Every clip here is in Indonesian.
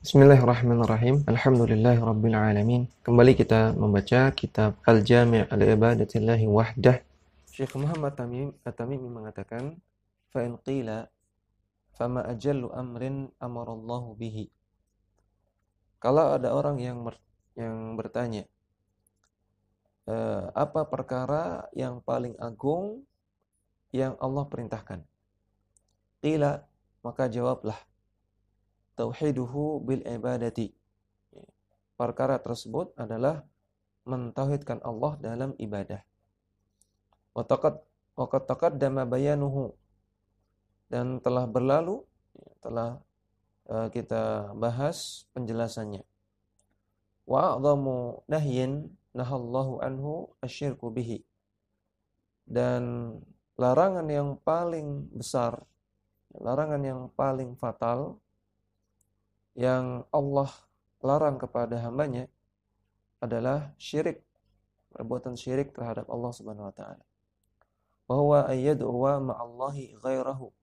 Bismillahirrahmanirrahim. Alhamdulillahirabbil alamin. Kembali kita membaca kitab Al-Jami' al-Ibadatillahi Wahdah. Syekh Muhammad At-Tamimi mengatakan, fa in qila fama ajallu amrin amarallahu bihi. Kalau ada orang yang bertanya, apa perkara yang paling agung yang Allah perintahkan? Qila, maka jawablah, tauhiduhu bil ibadati. Perkara tersebut adalah mentauhidkan Allah dalam ibadah. Waqad taqaddama bayanuhu, dan telah berlalu, telah kita bahas penjelasannya. Wa a'dhamu nahyin nahallahu anhu asyirku bihi. Dan larangan yang paling besar, larangan yang paling fatal yang Allah larang kepada hambanya adalah syirik, perbuatan syirik terhadap Allah Subhanahu wa taala. Bahwa ayyad'uwa ma'allahi ghairahu.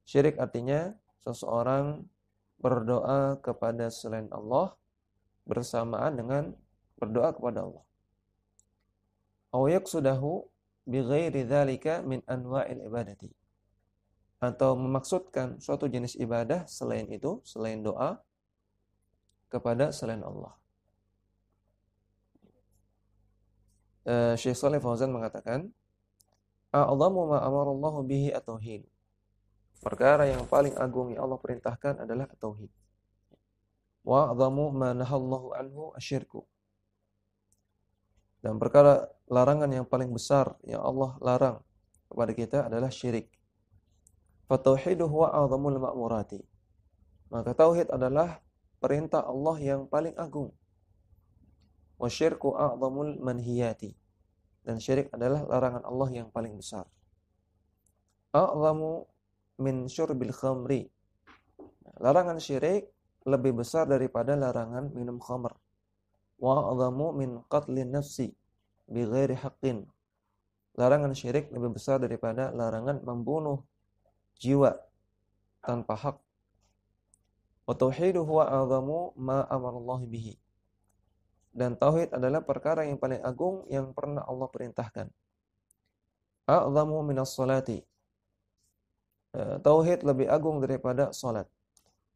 Syirik artinya seseorang berdoa kepada selain Allah bersamaan dengan berdoa kepada Allah. Aw yaqsudahu bi ghairi dzalika min anwa'il ibadati. Atau memaksudkan suatu jenis ibadah selain itu, selain doa kepada selain Allah. Syekh Shalih Fauzan mengatakan, a'dhamu ma amarallahu bihi at-tauhid. Perkara yang paling agung yang Allah perintahkan adalah at-tauhid. Wa a'dhamu ma nahallahu anhu asyirku. Dan perkara larangan yang paling besar yang Allah larang kepada kita adalah syirik. Fatauhidu huwa a'dhamul ma'murati. Maka tauhid adalah perintah Allah yang paling agung. Wa syirku a'dhamul manhiyati. Dan syirik adalah larangan Allah yang paling besar. A'dhamu min syurbil khamri. Larangan syirik lebih besar daripada larangan minum khamr. Wa a'dhamu min qatlin nafsi bi ghairi haqqin. Larangan syirik lebih besar daripada larangan membunuh jiwa tanpa hak. Wa tauhidu huwa a'dhamu ma amarallahu bihi. Dan tauhid adalah perkara yang paling agung yang pernah Allah perintahkan. A'dhamu minas salati. Tauhid lebih agung daripada salat.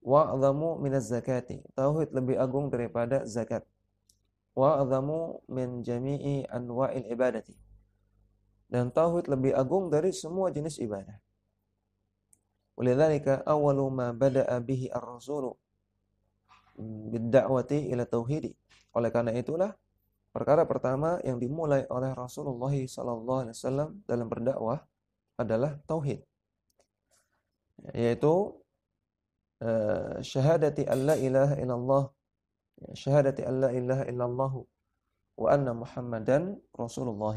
Wa a'dhamu minaz zakati. Tauhid lebih agung daripada zakat. Wa a'dhamu min jami'i anwa'il ibadati. Dan tauhid lebih agung dari semua jenis ibadah. Walidzalika awwalu ma bada'a bihi ar-rasulu bid-da'wati ila tauhidi. Oleh karena itulah perkara pertama yang dimulai oleh Rasulullah SAW dalam berdakwah adalah tauhid, yaitu syahadati alla ilaha illallah, syahadati alla ilaha illallah wa anna Muhammadan Rasulullah,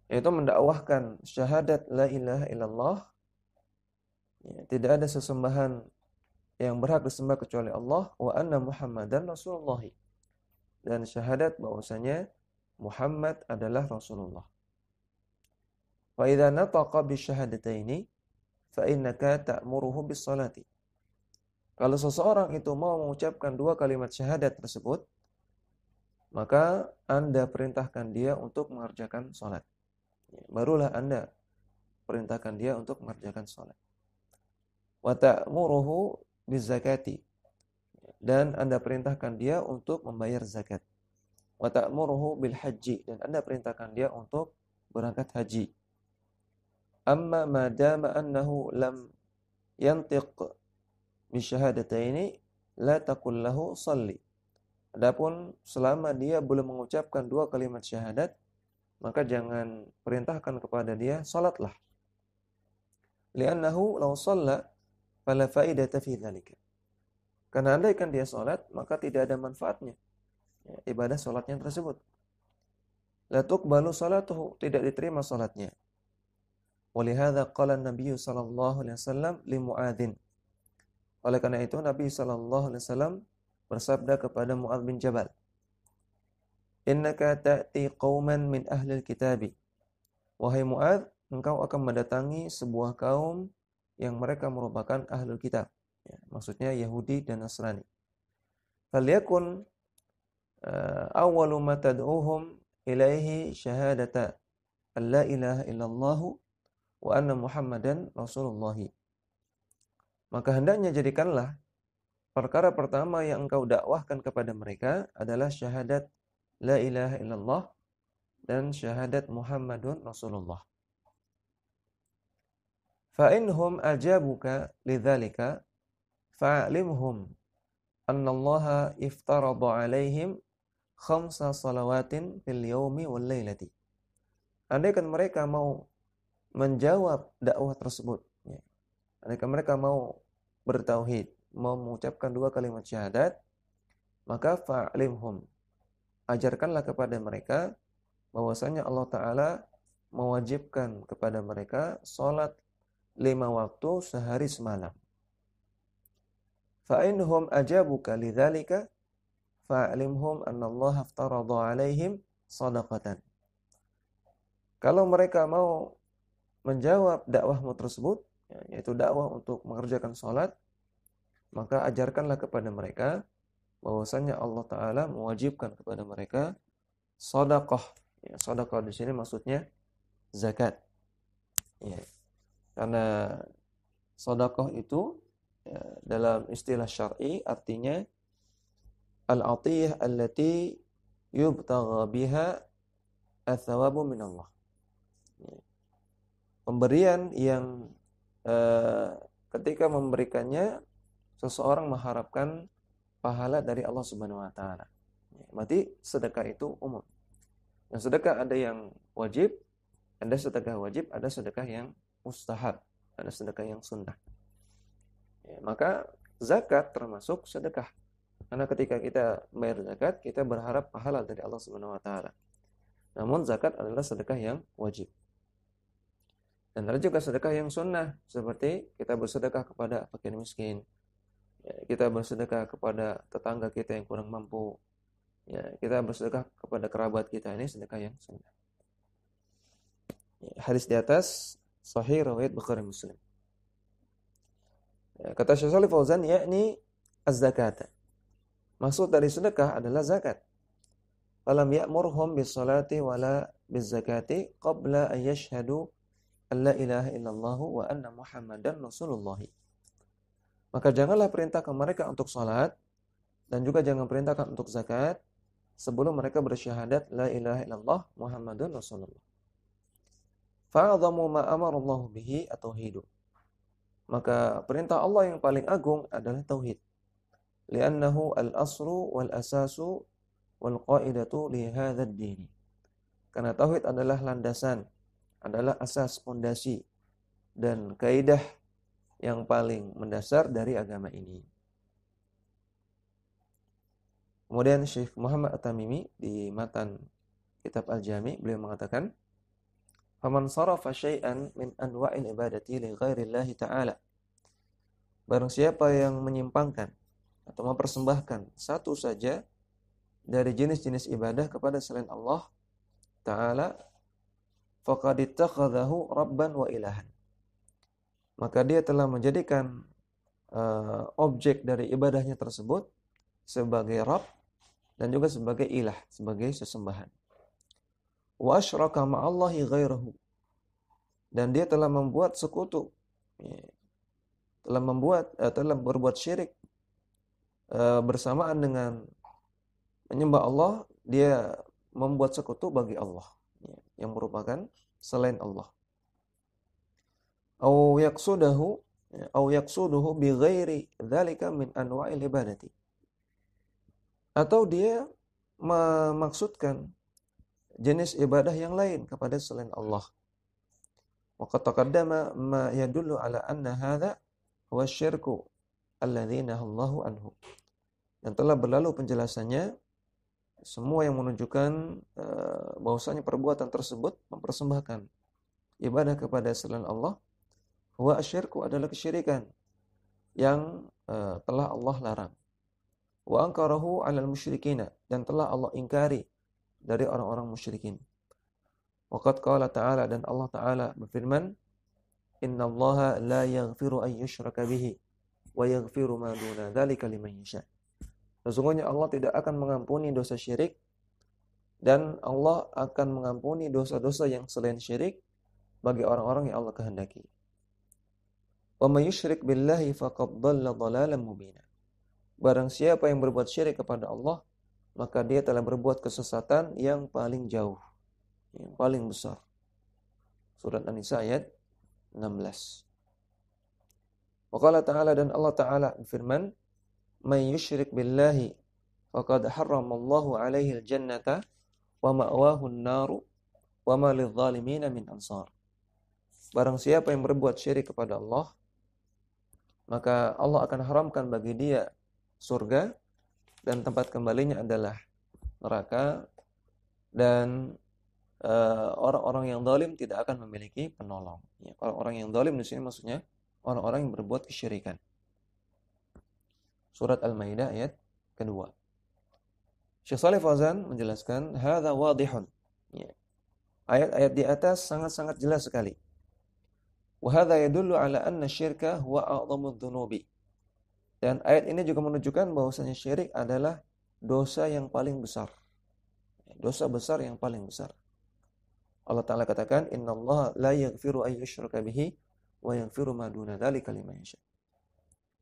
yaitu mendakwahkan syahadat la ilaha illallah, tidak ada sesembahan yang berhak disembah kecuali Allah, wa anna Muhammadan Rasulullah, dan syahadat bahwasanya Muhammad adalah Rasulullah. Fa idza nataqa bi syahadataini fa innaka ta'muruhu bis salati. Kalau seseorang itu mau mengucapkan dua kalimat syahadat tersebut, maka Anda perintahkan dia untuk mengerjakan salat. Barulah Anda perintahkan dia untuk mengerjakan salat. Wa ta'muruhu bizakati, dan Anda perintahkan dia untuk membayar zakat. Wa ta'muruhu bil haji, dan Anda perintahkan dia untuk berangkat haji. Amma ma dama annahu lam yantiq bi syahadataini la taqul lahu shalli. Adapun selama dia belum mengucapkan dua kalimat syahadat, maka jangan perintahkan kepada dia salatlah. Li'annahu law shalla fala faidata fi dzalika. Karena andaikan dia salat, maka tidak ada manfaatnya ibadah salatnya tersebut. La tuqbalu salatuhu, tidak diterima salatnya. Walihadza qala an-nabiy sallallahu alaihi wasallam li Muadzin. Oleh karena itu Nabi sallallahu alaihi wasallam bersabda kepada Muadz bin Jabal, "Innaka ta'ti qauman min ahlil kitabi." Wahai Muadz, engkau akan mendatangi sebuah kaum yang mereka merupakan ahlul kitab. Ya, maksudnya Yahudi dan Nasrani. Falyakun awwalu ma tad'uhum ilaihi syahadata an la ilaha illallah wa anna Muhammadan Rasulullah. Maka hendaknya jadikanlah perkara pertama yang engkau dakwahkan kepada mereka adalah syahadat la ilaha illallah dan syahadat Muhammadun Rasulullah. Fa inhum ajabuka lidzalika fa'limhum annallaha iftarada alaihim khamsa salawatin fil yaumi wal lailati. Andaikan mereka mau menjawab dakwah tersebut, ya. Andaikan mereka mau bertauhid, mau mengucapkan 2 kalimat syahadat, maka fa'limhum, ajarkanlah kepada mereka bahwasanya Allah Ta'ala mewajibkan kepada mereka salat 5 waktu sehari semalam. Fa'inhum ajabuka lidzalika fa'limhum annallaha aftarada alaihim shadaqatan. Kalau mereka mau menjawab dakwahmu tersebut, yaitu dakwah untuk mengerjakan salat, maka ajarkanlah kepada mereka bahwasanya Allah Ta'ala mewajibkan kepada mereka sedekah. Ya, sedekah di sini maksudnya zakat. Ya. Karena sedekah itu ya, dalam istilah syar'i artinya al-'atiyah allati yubtagha biha ats-tsawabu min Allah. Ya. Pemberian yang ketika memberikannya seseorang mengharapkan pahala dari Allah Subhanahu wa taala. Ya, berarti sedekah itu umum. Nah, sedekah ada yang wajib, ada sedekah wajib, ada sedekah yang mustahab, ada sedekah yang sunnah. Ya, maka zakat termasuk sedekah. Karena ketika kita bayar zakat, kita berharap pahala dari Allah Subhanahu wa taala. Namun zakat adalah sedekah yang wajib. Dan ada juga sedekah yang sunnah, seperti kita bersedekah kepada fakir miskin. Ya, kita bersedekah kepada tetangga kita yang kurang mampu. Ya, kita bersedekah kepada kerabat kita, ini sedekah yang sunnah. Ya, hadis di atas sahih riwayat Bukhari Muslim. Ya, kata Syekh Shalih Fauzan, yakni az-zakat. Maksud dari sedekah adalah zakat. Falam ya'murhum bis-salati wala biz-zakati qabla an yashhadu an la ilaha illallah wa anna Muhammadan Rasulullah. Maka janganlah perintahkan mereka untuk salat dan juga jangan perintahkan untuk zakat sebelum mereka bersyahadat la ilaha illallah Muhammadun Rasulullah. Fa'adhamu ma amara Allah bihi at-tauhid. Maka perintah Allah yang paling agung adalah tauhid. Li'annahu al-asru wal asasu wal qaidatu li hadzal din. Karena tauhid adalah landasan, adalah asas, fondasi dan kaidah yang paling mendasar dari agama ini. Kemudian Syekh Muhammad At-Tamimi di matan kitab Al-Jami beliau mengatakan, "Faman sarafa syai'an min anwa'il ibadati li ghairillahi ta'ala." Barang siapa yang menyimpangkan atau mempersembahkan satu saja dari jenis-jenis ibadah kepada selain Allah Ta'ala, faqad ittakhadhahu rabban wa ilahan. Maka dia telah menjadikan objek dari ibadahnya tersebut sebagai Rabb dan juga sebagai ilah, sebagai sesembahan. Wa asyraka ma'allahi ghairahu. Dan dia telah membuat sekutu, telah berbuat syirik bersamaan dengan menyembah Allah, dia membuat sekutu bagi Allah yang merupakan selain Allah. Au yaqsuduhu bi ghairi dzalika min anwa'il ibadati. Atau dia memaksudkan jenis ibadah yang lain kepada selain Allah. Wa qad taqaddama ma yadullu ala anna hadza huwa syirku alladzi nahallahu anhu. Dan telah berlalu penjelasannya semua yang menunjukkan bahwasanya perbuatan tersebut mempersembahkan ibadah kepada selain Allah, huwa asyirku adalah kesyirikan yang telah Allah larang. Wa ankarahu 'alal musyrikina, dan telah Allah ingkari dari orang-orang musyrikin. Waqad qala ta'ala, dan Allah Ta'ala berfirman, innallaha la yaghfiru an yushraka bihi wa yaghfiru ma duna dzalika liman yasha. Sesungguhnya Allah tidak akan mengampuni dosa syirik dan Allah akan mengampuni dosa-dosa yang selain syirik bagi orang-orang yang Allah kehendaki. Wa may yusyrik billahi faqad dhalla dhalalan mubina. Barang siapa yang berbuat syirik kepada Allah, maka dia telah berbuat kesesatan yang paling jauh, yang paling besar. Surat An-Nisa ayat 16. Wa qala ta'ala, dan Allah Ta'ala firman, "May yusyrik billahi faqad harramallahu 'alaihi al-jannata wa ma'wahu an-naru wa ma lidh-dhalimin min ansar." Barang siapa yang berbuat syirik kepada Allah, maka Allah akan haramkan bagi dia surga dan tempat kembalinya adalah neraka, dan orang-orang yang zalim tidak akan memiliki penolong. Ya, orang-orang yang zalim di sini maksudnya orang-orang yang berbuat kesyirikan. Surat Al-Maidah ayat kedua. Syekh Shalih Fauzan menjelaskan, hadza wadihun. Ya. Ayat-ayat di atas sangat-sangat jelas sekali. Wa hadza yadullu ala anna syirka huwa a'dhamud dzunubi. Dan ayat ini juga menunjukkan bahwasanya syirik adalah dosa yang paling besar. Dosa besar yang paling besar. Allah Ta'ala katakan, innallaha la yaghfiru ay yushraka bihi wa yaghfiru ma duna dzalika liman yasha.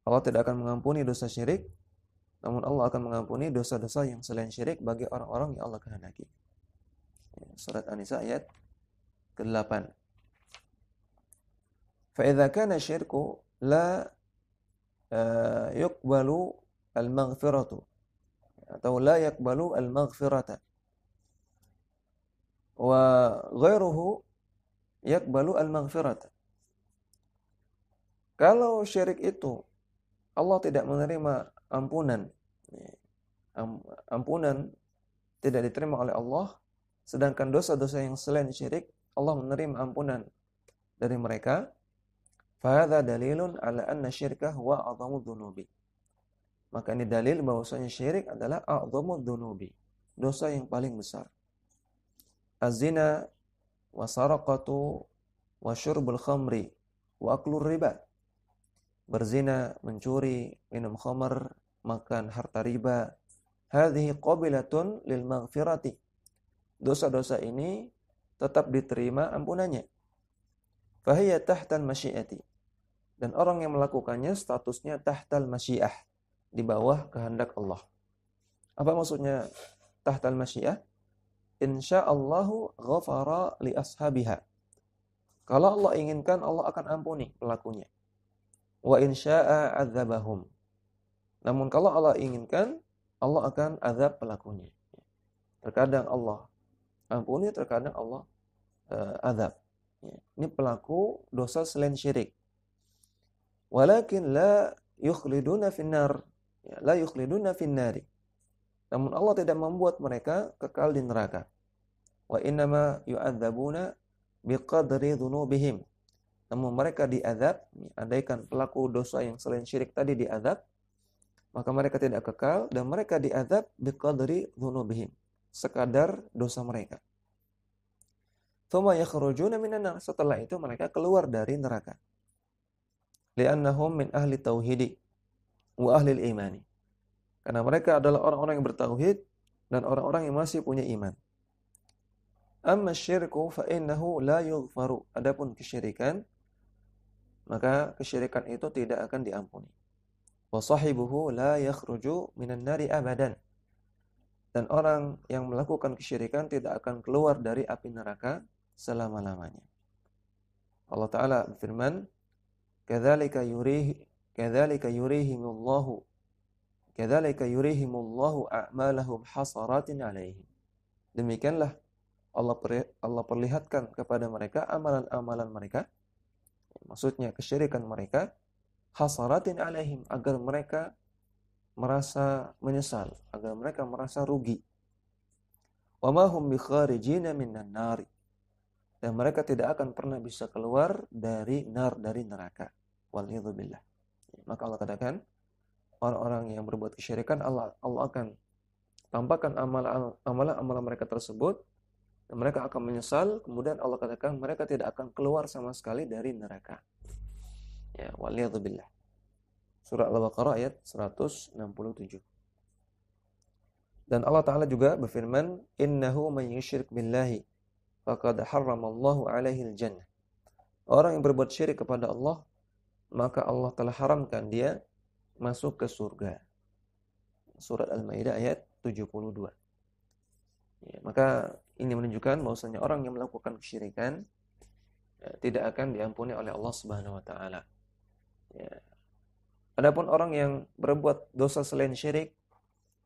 Allah tidak akan mengampuni dosa syirik, namun Allah akan mengampuni dosa-dosa yang selain syirik bagi orang-orang yang Allah kehendaki. Surat An-Nisa ayat ke-8. Fa idza kana syirku la yuqbalu al-maghfiratu atau la yaqbalu al-maghfirata wa ghairuhu yaqbalu al-maghfirata. Kalau syirik itu Allah tidak menerima ampunan, ampunan tidak diterima oleh Allah, sedangkan dosa-dosa yang selain syirik Allah menerima ampunan dari mereka, fahadha dalilun ala anna syirka huwa a'dhamud dzunubi. Maka ini dalil bahwasanya syirik adalah a'dhamud dzunubi, dosa yang paling besar. Az-zina wa saraqatu wa syurbul khamri wa aklur riba. Berzina, mencuri, minum khamar, makan harta riba. Hadhihi qabilatun lil maghfirati. Dosa-dosa ini tetap diterima ampunannya. Fahiya tahtal masyiati. Dan orang yang melakukannya statusnya tahtal masyiah, di bawah kehendak Allah. Apa maksudnya tahtal masyiah? Insyaallahu ghafara li ashabiha. Kalau Allah inginkan, Allah akan ampuni pelakunya. Wa insya'a adzabahum. Namun kalau Allah inginkan, Allah akan azab pelakunya. Terkadang Allah ampuni, terkadang Allah azab. Ini pelaku dosa selain syirik. Walakin la yukhliduna finnar. La yukhliduna finnari. Namun Allah tidak membuat mereka kekal di neraka. Wa innama yu'adzabuna biqadri dzunubihim. Namun mereka diazab, andaikan pelaku dosa yang selain syirik tadi diazab, maka mereka tidak kekal, dan mereka diazab biqadri dzunubihim, sekadar dosa mereka. Tsumma yakhrujuna minan nar. Setelah itu mereka keluar dari neraka. Li'annahum min ahli tauhidi wa ahli al-imani. Karena mereka adalah orang-orang yang bertauhid dan orang-orang yang masih punya iman. Amma syirku fa innahu la yughfaru. Adapun kesyirikan, maka kesyirikan itu tidak akan diampuni. Wa sahibuhu la yakhruju minan nari abadan. Dan orang yang melakukan kesyirikan tidak akan keluar dari api neraka selama-lamanya. Allah Ta'ala berfirman, kadzalika yurihimullahu a'malahum hasaratin 'alaihim. Demikianlah Allah perlihatkan kepada mereka amalan-amalan mereka, maksudnya kesyirikan mereka, hasaratin 'alaihim, agar mereka merasa menyesal, agar mereka merasa rugi. Wa ma hum bikharijina minan nar. Dan mereka tidak akan pernah bisa keluar dari neraka. Waliyadzubillah. Maka Allah katakan, orang-orang yang berbuat kesyirikan, Allah akan tampakkan amalan mereka tersebut, dan mereka akan menyesal. Kemudian Allah katakan mereka tidak akan keluar sama sekali dari neraka. Ya, waliyadzubillah. Surah Al-Baqarah ayat 167. Dan Allah Ta'ala juga berfirman, "Innahu man yusyrik billahi faqad harramallahu alaihi al-jannah." Orang yang berbuat syirik kepada Allah, maka Allah telah haramkan dia masuk ke surga. Surat Al-Maidah ayat 72. Ya, maka ini menunjukkan bahwasanya orang yang melakukan kesyirikan tidak akan diampuni oleh Allah Subhanahu wa taala. Ya. Adapun orang yang berbuat dosa selain syirik,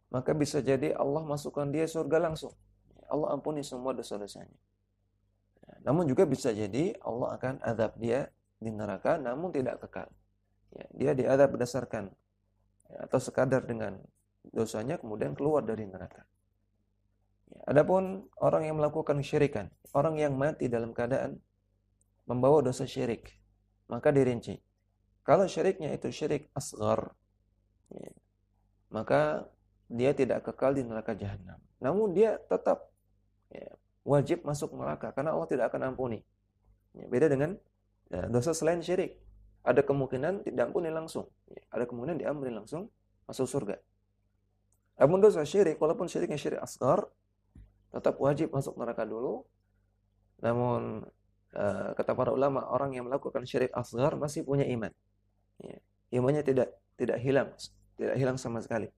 maka bisa jadi Allah masukkan dia surga langsung. Allah ampuni semua dosa-dosanya. Ya, namun juga bisa jadi Allah akan azab dia di neraka namun tidak kekal. Ya, dia diazab berdasarkan atau sekadar dengan dosanya kemudian keluar dari neraka. Ya, adapun orang yang melakukan kesyirikan, orang yang mati dalam keadaan membawa dosa syirik, maka dirinci. Kalau syiriknya itu syirik asghar, ya, maka dia tidak kekal di neraka jahanam. Namun dia tetap wajib masuk neraka karena Allah tidak akan ampuni. Ya, beda dengan dosa selain syirik. Ada kemungkinan tidak ampuni langsung. Ya, ada kemungkinan diampuni langsung masuk surga. Namun dosa syirik, walaupun syiriknya syirik asghar, tetap wajib masuk neraka dulu. Namun kata para ulama, orang yang melakukan syirik asghar masih punya iman. Ya, imannya tidak hilang sama sekali.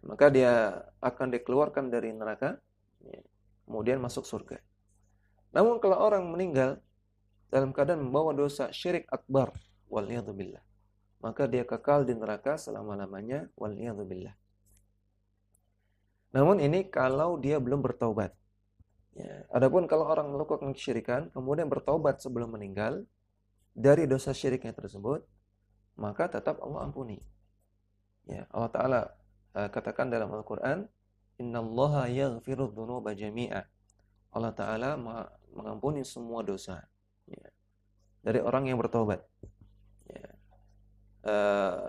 Maka dia akan dikeluarkan dari neraka, ya, kemudian masuk surga. Namun kalau orang meninggal dalam keadaan membawa dosa syirik akbar, waliyadzubillah, maka dia kekal di neraka selama-lamanya, waliyadzubillah. Namun ini kalau dia belum bertaubat. Ya, adapun kalau orang melakukan kesyirikan kemudian bertaubat sebelum meninggal dari dosa syiriknya tersebut, maka tetap Allah ampuni. Ya, Allah Ta'ala katakan dalam Al-Quran, "Innallaha yaghfiru dzunuba jami'a." Allah Ta'ala mengampuni semua dosa, ya, dari orang yang bertaubat. Ya.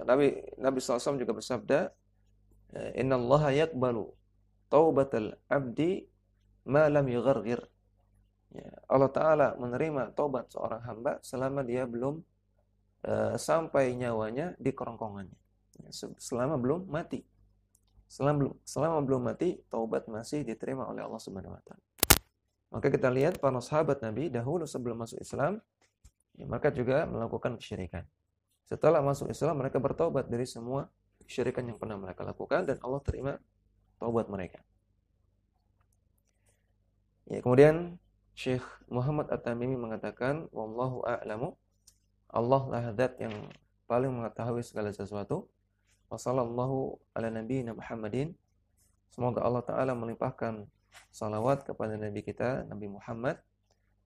Nabi SAW juga bersabda, "Innallaha yaqbalu taubatal abdi ma lam yugharghir." Ya, Allah Ta'ala menerima taubat seorang hamba selama dia belum sampai nyawanya di kerongkongannya. Ya, selama belum mati. Selama belum mati, taubat masih diterima oleh Allah Subhanahu wa taala. Maka kita lihat para sahabat Nabi dahulu sebelum masuk Islam, ya, mereka juga melakukan kesyirikan. Setelah masuk Islam, mereka bertaubat dari semua kesyirikan yang pernah mereka lakukan dan Allah terima taubat mereka. Ya, kemudian Syekh Muhammad At-Tamimi mengatakan, "Wallahu a'lamu." Allah lah zat yang paling mengetahui segala sesuatu. Wa sallallahu ala nabiyyina Muhammadin. Semoga Allah Ta'ala melimpahkan salawat kepada Nabi kita, Nabi Muhammad,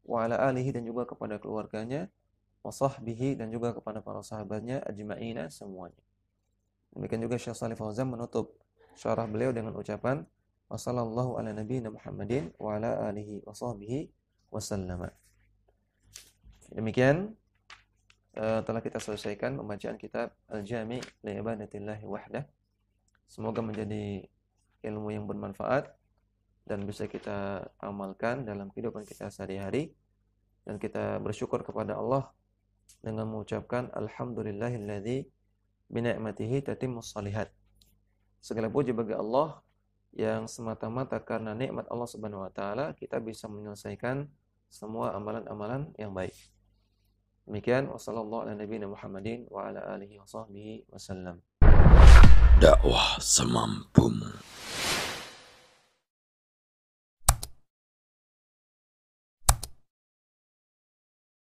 wa ala alihi, dan juga kepada keluarganya, wa sahbihi, dan juga kepada para sahabatnya, ajma'ina, semuanya. Demikian juga Syekh Shalih Fauzan menutup syarah beliau dengan ucapan, wa sallallahu ala nabiyyina Muhammadin, wa ala alihi, wa sahbihi, wa sallama. Demikian telah kita selesaikan pembacaan kitab Al-Jami' li Ibadatillahi Wahdah. Semoga menjadi ilmu yang bermanfaat dan bisa kita amalkan dalam kehidupan kita sehari-hari, dan kita bersyukur kepada Allah dengan mengucapkan alhamdulillahilladzi bi ni'matihi tatimmus shalihat. Segala puji bagi Allah yang semata-mata karena nikmat Allah Subhanahu wa taala kita bisa menyelesaikan semua amalan-amalan yang baik. Demikian, wassallallahu ala nabiyina Muhammadin wa ala alihi wa sahbihi wasallam. Dakwah semampumu.